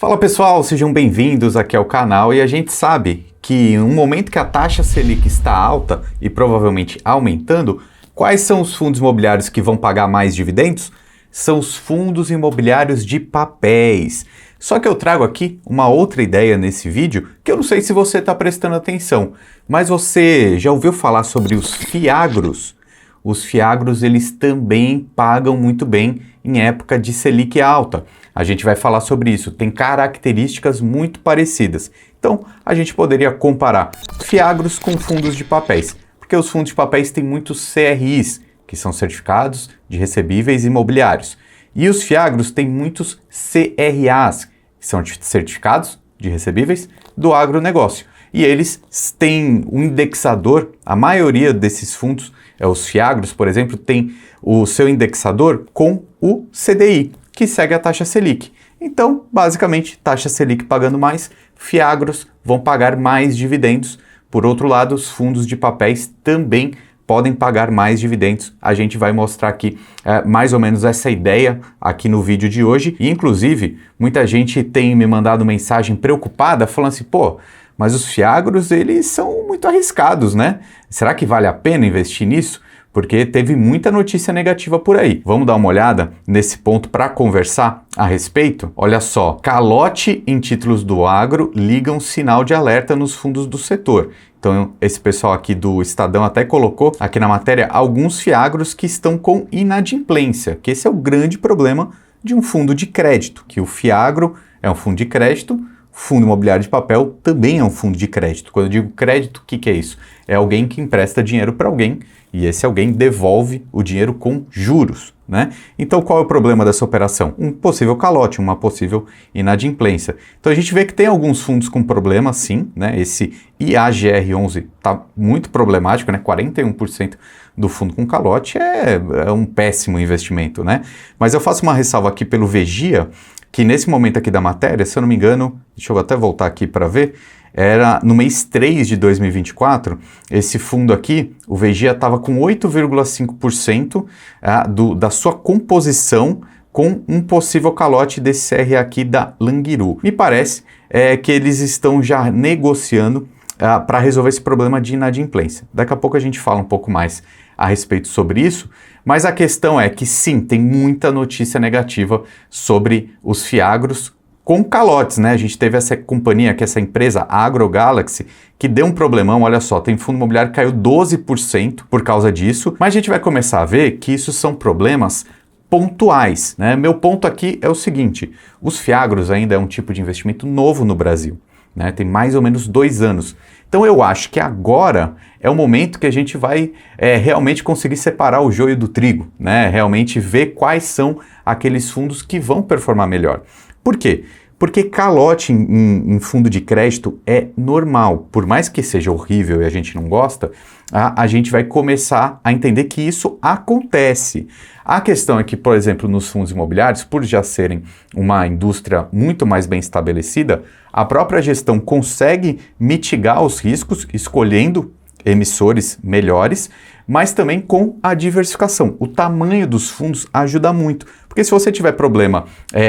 Fala pessoal, sejam bem-vindos aqui ao canal. E a gente sabe que no momento que a taxa Selic está alta e provavelmente aumentando, quais são os fundos imobiliários que vão pagar mais dividendos? São os fundos imobiliários de papéis. Só que eu trago aqui uma outra ideia nesse vídeo que eu não sei se você está prestando atenção, mas você já ouviu falar sobre os fiagros? Os fiagros, eles também pagam muito bem em época de Selic alta. A gente vai falar sobre isso, tem características muito parecidas. Então, a gente poderia comparar fiagros com fundos de papéis, porque os fundos de papéis têm muitos CRIs, que são certificados de recebíveis imobiliários. E os fiagros têm muitos CRAs, que são certificados de recebíveis do agronegócio. E eles têm um indexador, a maioria desses fundos, os fiagros, por exemplo, tem o seu indexador com o CDI, que segue a taxa Selic. Então, basicamente, taxa Selic pagando mais, fiagros vão pagar mais dividendos. Por outro lado, os fundos de papéis também podem pagar mais dividendos. A gente vai mostrar aqui mais ou menos essa ideia aqui no vídeo de hoje. E, inclusive, muita gente tem me mandado mensagem preocupada, falando assim, pô, mas os fiagros, eles são muito arriscados, né? Será que vale a pena investir nisso? Porque teve muita notícia negativa por aí. Vamos dar uma olhada nesse ponto para conversar a respeito? Olha só, calote em títulos do agro ligam sinal de alerta nos fundos do setor. Então, esse pessoal aqui do Estadão até colocou aqui na matéria alguns fiagros que estão com inadimplência, que esse é o grande problema de um fundo de crédito, que o fiagro é um fundo de crédito, fundo imobiliário de papel também é um fundo de crédito. Quando eu digo crédito, o que é isso? É alguém que empresta dinheiro para alguém e esse alguém devolve o dinheiro com juros, né? Então, qual é o problema dessa operação? Um possível calote, uma possível inadimplência. Então, a gente vê que tem alguns fundos com problema, sim, né? Esse IAGR11 está muito problemático, né? 41% do fundo com calote é um péssimo investimento, né? Mas eu faço uma ressalva aqui pelo Vegia, que nesse momento aqui da matéria, se eu não me engano, deixa eu até voltar aqui para ver, era no mês 3 de 2024, esse fundo aqui, o Vegia estava com 8,5% da sua composição com um possível calote desse CRA aqui da Languiru. Me parece que eles estão já negociando para resolver esse problema de inadimplência. Daqui a pouco a gente fala um pouco mais a respeito sobre isso, mas a questão é que sim, tem muita notícia negativa sobre os fiagros com calotes, né? A gente teve essa companhia, que essa empresa, a AgroGalaxy, que deu um problemão, olha só, tem fundo imobiliário que caiu 12% por causa disso, mas a gente vai começar a ver que isso são problemas pontuais, né? Meu ponto aqui é o seguinte, os fiagros ainda é um tipo de investimento novo no Brasil, né? Tem mais ou menos 2 anos. Então eu acho que agora é o momento que a gente vai realmente conseguir separar o joio do trigo, né? Realmente ver quais são aqueles fundos que vão performar melhor. Por quê? Porque calote em fundo de crédito é normal. Por mais que seja horrível e a gente não gosta, a gente vai começar a entender que isso acontece. A questão é que, por exemplo, nos fundos imobiliários, por já serem uma indústria muito mais bem estabelecida, a própria gestão consegue mitigar os riscos escolhendo emissores melhores, mas também com a diversificação. O tamanho dos fundos ajuda muito, porque se você tiver problema,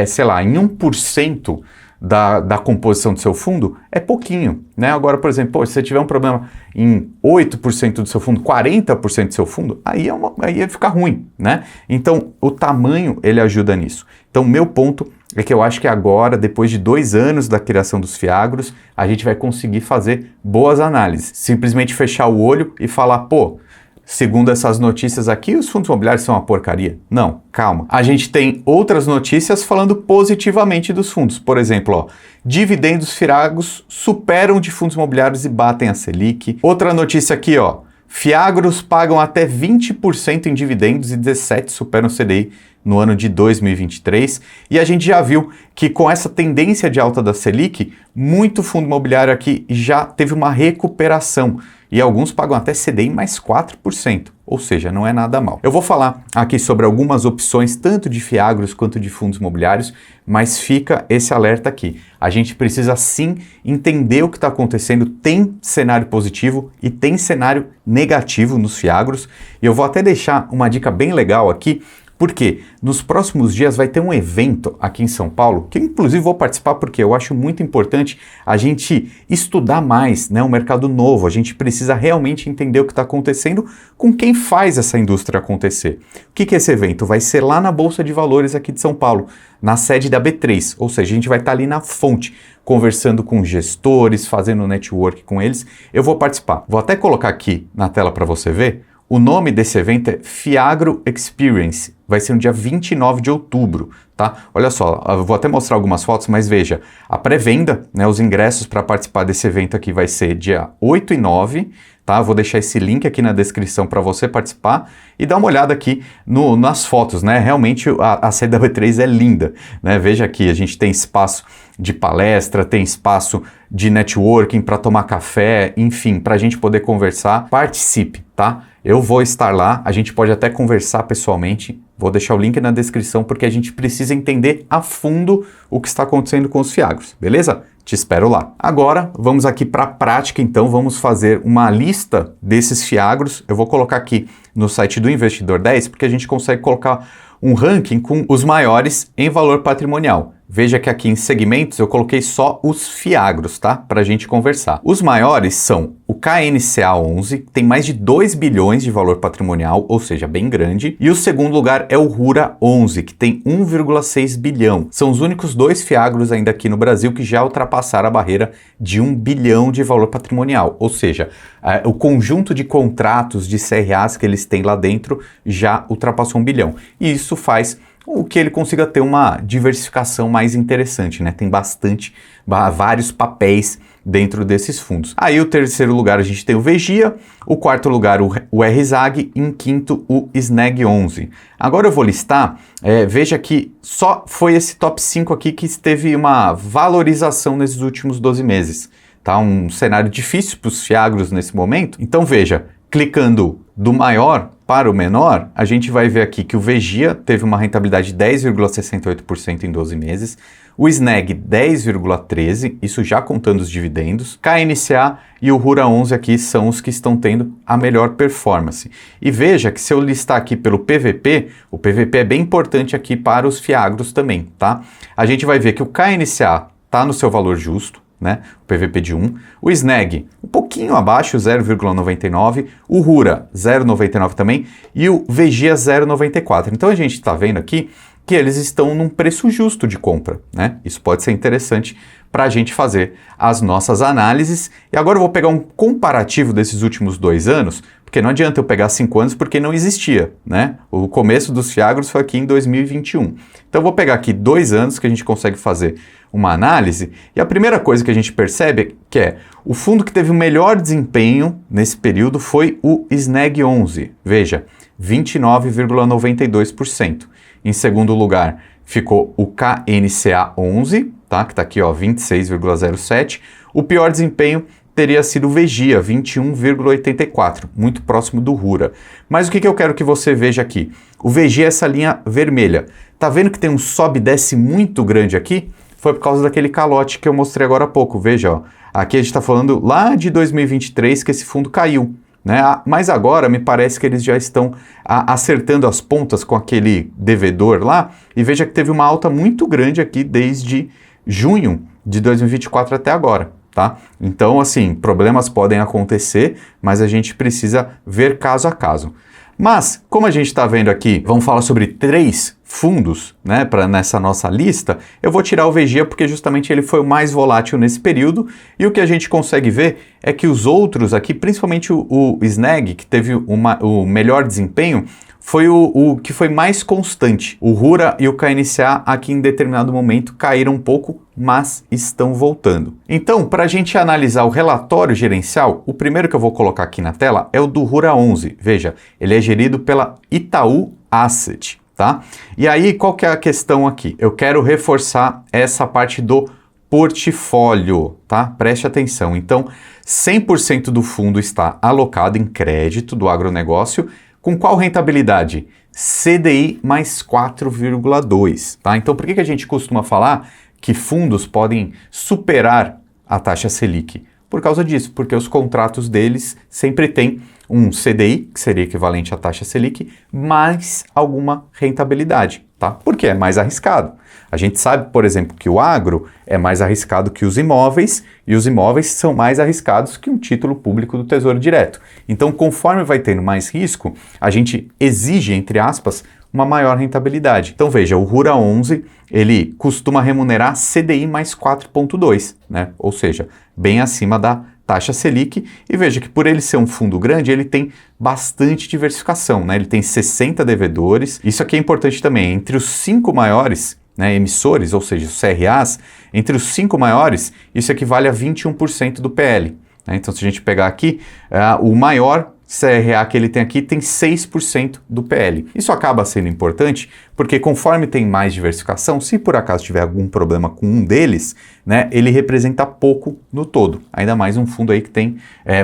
sei lá, em 1% da composição do seu fundo, é pouquinho, né? Agora, por exemplo, se você tiver um problema em 8% do seu fundo, 40% do seu fundo, aí ia ficar ruim, né? Então, o tamanho, ele ajuda nisso. Então, meu ponto é que eu acho que agora, depois de 2 anos da criação dos fiagros, a gente vai conseguir fazer boas análises. Simplesmente fechar o olho e falar, pô, segundo essas notícias aqui, os fundos imobiliários são uma porcaria. Não, calma. A gente tem outras notícias falando positivamente dos fundos. Por exemplo, ó, dividendos fiagros superam de fundos imobiliários e batem a Selic. Outra notícia aqui, ó, fiagros pagam até 20% em dividendos e 17% superam o CDI no ano de 2023. E a gente já viu que com essa tendência de alta da Selic, muito fundo imobiliário aqui já teve uma recuperação. E alguns pagam até CDI mais 4%, ou seja, não é nada mal. Eu vou falar aqui sobre algumas opções, tanto de fiagros quanto de fundos imobiliários, mas fica esse alerta aqui. A gente precisa sim entender o que está acontecendo, tem cenário positivo e tem cenário negativo nos fiagros. E eu vou até deixar uma dica bem legal aqui Porque nos próximos dias vai ter um evento aqui em São Paulo, que eu inclusive vou participar porque eu acho muito importante a gente estudar mais, né, o mercado novo. A gente precisa realmente entender o que está acontecendo com quem faz essa indústria acontecer. O que é esse evento? Vai ser lá na Bolsa de Valores aqui de São Paulo, na sede da B3, ou seja, a gente vai estar ali na fonte, conversando com gestores, fazendo network com eles. Eu vou participar. Vou até colocar aqui na tela para você ver. O nome desse evento é Fiagro Experience, vai ser no dia 29 de outubro, tá? Olha só, eu vou até mostrar algumas fotos, mas veja, a pré-venda, né, os ingressos para participar desse evento aqui vai ser dia 8 e 9, tá? Eu vou deixar esse link aqui na descrição para você participar e dar uma olhada aqui nas fotos, né? Realmente a sede da B3 é linda, né? Veja aqui, a gente tem espaço de palestra, tem espaço de networking para tomar café, enfim, para a gente poder conversar. Participe, tá? Eu vou estar lá, a gente pode até conversar pessoalmente, vou deixar o link na descrição porque a gente precisa entender a fundo o que está acontecendo com os fiagros, beleza? Te espero lá. Agora, vamos aqui para a prática, então, vamos fazer uma lista desses fiagros. Eu vou colocar aqui no site do Investidor 10, porque a gente consegue colocar um ranking com os maiores em valor patrimonial. Veja que aqui em segmentos eu coloquei só os fiagros, tá? Para a gente conversar. Os maiores são o KNCA 11, que tem mais de 2 bilhões de valor patrimonial, ou seja, bem grande. E o segundo lugar é o Rura 11, que tem 1,6 bilhão. São os únicos dois fiagros ainda aqui no Brasil que já ultrapassaram a barreira de 1 bilhão de valor patrimonial. Ou seja, o conjunto de contratos de CRAs que eles têm lá dentro já ultrapassou 1 bilhão. E isso faz o que ele consiga ter uma diversificação mais interessante, né? Tem vários papéis dentro desses fundos. Aí o terceiro lugar a gente tem o Vegia, o quarto lugar o RZAG e em quinto o SNEG 11. Agora eu vou listar, veja que só foi esse top 5 aqui que teve uma valorização nesses últimos 12 meses. Tá? Um cenário difícil para os fiagros nesse momento. Então veja, clicando do maior para o menor, a gente vai ver aqui que o Vegia teve uma rentabilidade de 10,68% em 12 meses, o SNEG 10,13%, isso já contando os dividendos, KNCA e o Rura 11 aqui são os que estão tendo a melhor performance. E veja que se eu listar aqui pelo PVP, o PVP é bem importante aqui para os fiagros também, tá? A gente vai ver que o KNCA está no seu valor justo, né? O PVP de 1, o SNEG um pouquinho abaixo, 0,99, o Rura 0,99 também e o Vegia 0,94. Então a gente está vendo aqui que eles estão num preço justo de compra, né? Isso pode ser interessante para a gente fazer as nossas análises. E agora eu vou pegar um comparativo desses últimos 2 anos, porque não adianta eu pegar 5 anos porque não existia, né? O começo dos fiagros foi aqui em 2021. Então eu vou pegar aqui 2 anos que a gente consegue fazer uma análise, e a primeira coisa que a gente percebe que é o fundo que teve o melhor desempenho nesse período foi o SNEG 11. Veja, 29,92%. Em segundo lugar ficou o KNCA 11, tá? Que está aqui, ó, 26,07%. O pior desempenho teria sido o Vegia, 21,84%, muito próximo do Rura. Mas o que eu quero que você veja aqui? O Vegia é essa linha vermelha. Tá vendo que tem um sobe e desce muito grande aqui? Foi por causa daquele calote que eu mostrei agora há pouco. Veja, ó, aqui a gente está falando lá de 2023 que esse fundo caiu, né? Mas agora me parece que eles já estão acertando as pontas com aquele devedor lá. E veja que teve uma alta muito grande aqui desde junho de 2024 até agora. Tá? Então, assim, problemas podem acontecer, mas a gente precisa ver caso a caso. Mas, como a gente está vendo aqui, vamos falar sobre 3 fundos, né, nessa nossa lista, eu vou tirar o Vegia porque justamente ele foi o mais volátil nesse período, e o que a gente consegue ver é que os outros aqui, principalmente o SNEG, que teve o melhor desempenho, foi o que foi mais constante. O Rura e o KNCA aqui em determinado momento caíram um pouco, mas estão voltando. Então, para a gente analisar o relatório gerencial, o primeiro que eu vou colocar aqui na tela é o do Rura 11. Veja, ele é gerido pela Itaú Asset, tá? E aí, qual que é a questão aqui? Eu quero reforçar essa parte do portfólio, tá? Preste atenção. Então, 100% do fundo está alocado em crédito do agronegócio. Com qual rentabilidade? CDI mais 4,2, tá? Então, por que a gente costuma falar que fundos podem superar a taxa Selic? por causa disso, porque os contratos deles sempre têm um CDI, que seria equivalente à taxa Selic, mais alguma rentabilidade, tá? Porque é mais arriscado. A gente sabe, por exemplo, que o agro é mais arriscado que os imóveis, e os imóveis são mais arriscados que um título público do Tesouro Direto. Então, conforme vai tendo mais risco, a gente exige, entre aspas, uma maior rentabilidade. Então veja, o Rura 11, ele costuma remunerar CDI mais 4,2, né? Ou seja, bem acima da taxa Selic, e veja que por ele ser um fundo grande, ele tem bastante diversificação, né? Ele tem 60 devedores, isso aqui é importante também, entre os 5 maiores, né, emissores, ou seja, os CRAs, entre os 5 maiores, isso equivale a 21% do PL. Né? Então, se a gente pegar aqui, o maior CRA que ele tem aqui tem 6% do PL. Isso acaba sendo importante porque conforme tem mais diversificação, se por acaso tiver algum problema com um deles, né, ele representa pouco no todo. Ainda mais um fundo aí que tem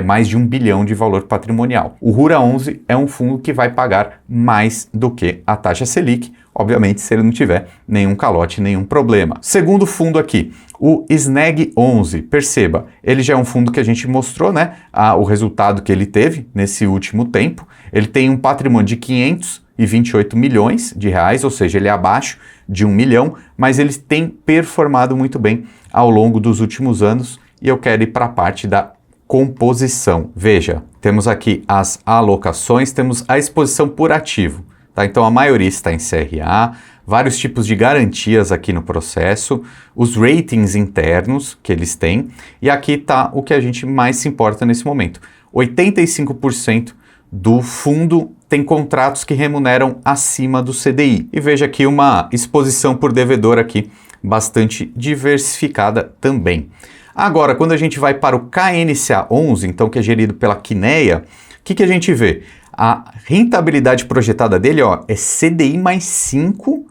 mais de 1 bilhão de valor patrimonial. O Rura 11 é um fundo que vai pagar mais do que a taxa Selic, obviamente se ele não tiver nenhum calote, nenhum problema. Segundo fundo aqui, o SNEG 11, perceba, ele já é um fundo que a gente mostrou, né, o resultado que ele teve nesse último tempo. Ele tem um patrimônio de 528 milhões de reais, ou seja, ele é abaixo de 1 milhão, mas ele tem performado muito bem ao longo dos últimos anos, e eu quero ir para a parte da composição. Veja, temos aqui as alocações, temos a exposição por ativo. Tá? Então a maioria está em CRA, vários tipos de garantias aqui no processo, os ratings internos que eles têm, e aqui está o que a gente mais se importa nesse momento. 85% do fundo tem contratos que remuneram acima do CDI. E veja aqui uma exposição por devedor aqui bastante diversificada também. Agora, quando a gente vai para o KNCA 11, então que é gerido pela Kinea, o que a gente vê? A rentabilidade projetada dele é CDI mais 5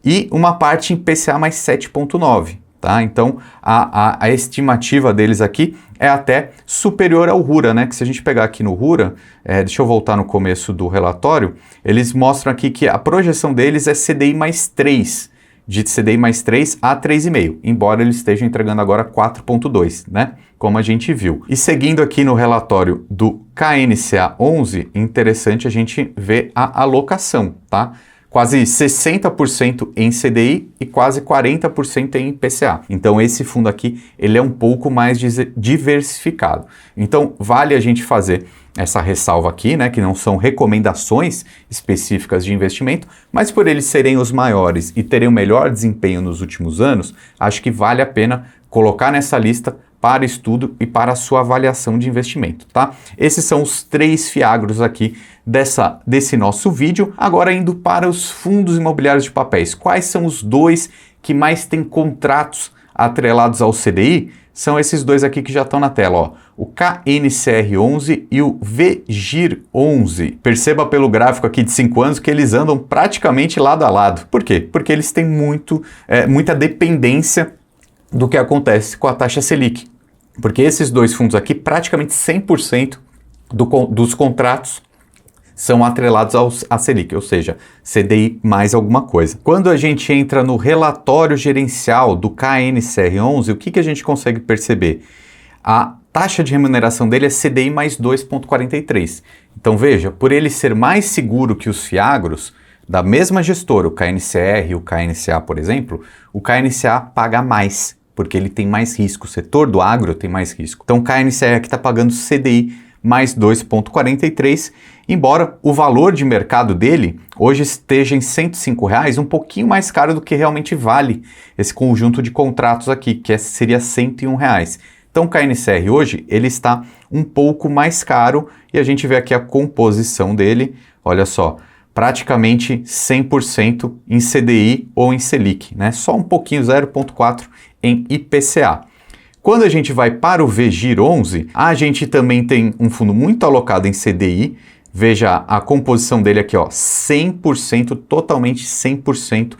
e uma parte em PCA mais 7,9. Tá? Então, a estimativa deles aqui é até superior ao Rura, né? Que se a gente pegar aqui no Rura, deixa eu voltar no começo do relatório, eles mostram aqui que a projeção deles é CDI mais 3, de CDI mais 3 a 3,5, embora eles estejam entregando agora 4,2, né? Como a gente viu. E seguindo aqui no relatório do KNCA 11, interessante a gente ver a alocação, tá? Quase 60% em CDI e quase 40% em IPCA. Então esse fundo aqui, ele é um pouco mais diversificado. Então vale a gente fazer essa ressalva aqui, né, que não são recomendações específicas de investimento, mas por eles serem os maiores e terem o melhor desempenho nos últimos anos, acho que vale a pena colocar nessa lista para estudo e para a sua avaliação de investimento, tá? Esses são os 3 fiagros aqui desse nosso vídeo. Agora indo para os fundos imobiliários de papéis. Quais são os 2 que mais têm contratos atrelados ao CDI? São esses 2 aqui que já estão na tela, ó. O KNCR 11 e o VGIR 11. Perceba pelo gráfico aqui de 5 anos que eles andam praticamente lado a lado. Por quê? Porque eles têm muita dependência do que acontece com a taxa Selic. Porque esses 2 fundos aqui, praticamente 100% dos contratos são atrelados à Selic, ou seja, CDI mais alguma coisa. Quando a gente entra no relatório gerencial do KNCR 11, o que a gente consegue perceber? A taxa de remuneração dele é CDI mais 2,43. Então veja, por ele ser mais seguro que os fiagros, da mesma gestora, o KNCR e o KNCA, por exemplo, o KNCA paga mais, porque ele tem mais risco, o setor do agro tem mais risco. Então o KNCR aqui está pagando CDI mais 2,43, embora o valor de mercado dele hoje esteja em R$ 105, um pouquinho mais caro do que realmente vale esse conjunto de contratos aqui, que seria R$ 101. Então o KNCR hoje ele está um pouco mais caro e a gente vê aqui a composição dele, olha só, praticamente 100% em CDI ou em Selic, né? Só um pouquinho, 0,4 em IPCA. Quando a gente vai para o VGIR 11, a gente também tem um fundo muito alocado em CDI. Veja a composição dele aqui, ó, 100%, totalmente 100%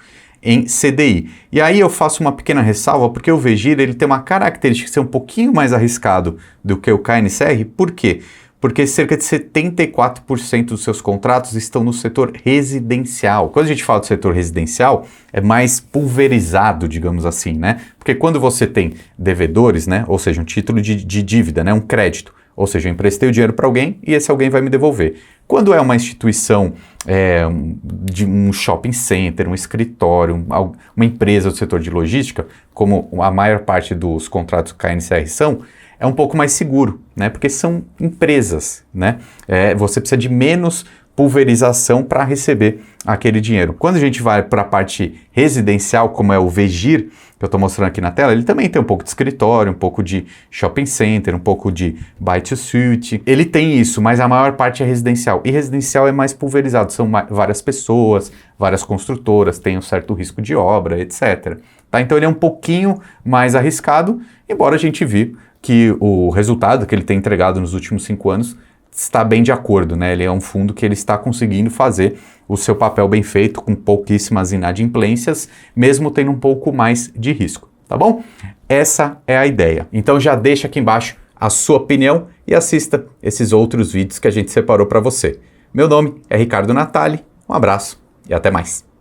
em CDI. E aí eu faço uma pequena ressalva, porque o VGIR ele tem uma característica de ser um pouquinho mais arriscado do que o KNCR. Por quê? Porque cerca de 74% dos seus contratos estão no setor residencial. Quando a gente fala do setor residencial, é mais pulverizado, digamos assim, né? Porque quando você tem devedores, né? Ou seja, um título de dívida, né? Um crédito. Ou seja, eu emprestei o dinheiro para alguém e esse alguém vai me devolver. Quando é uma instituição, de um shopping center, um escritório, uma empresa do setor de logística, como a maior parte dos contratos KNCR são, é um pouco mais seguro, né? Porque são empresas, né? Você precisa de menos pulverização para receber aquele dinheiro. Quando a gente vai para a parte residencial, como é o VGIR, que eu estou mostrando aqui na tela, ele também tem um pouco de escritório, um pouco de shopping center, um pouco de buy to suit. Ele tem isso, mas a maior parte é residencial. E residencial é mais pulverizado, são várias pessoas, várias construtoras, tem um certo risco de obra, etc. Tá? Então ele é um pouquinho mais arriscado, embora a gente viu que o resultado que ele tem entregado nos últimos 5 anos está bem de acordo, né? Ele é um fundo que ele está conseguindo fazer o seu papel bem feito, com pouquíssimas inadimplências, mesmo tendo um pouco mais de risco, tá bom? Essa é a ideia. Então já deixa aqui embaixo a sua opinião e assista esses outros vídeos que a gente separou para você. Meu nome é Ricardo Natali, um abraço e até mais.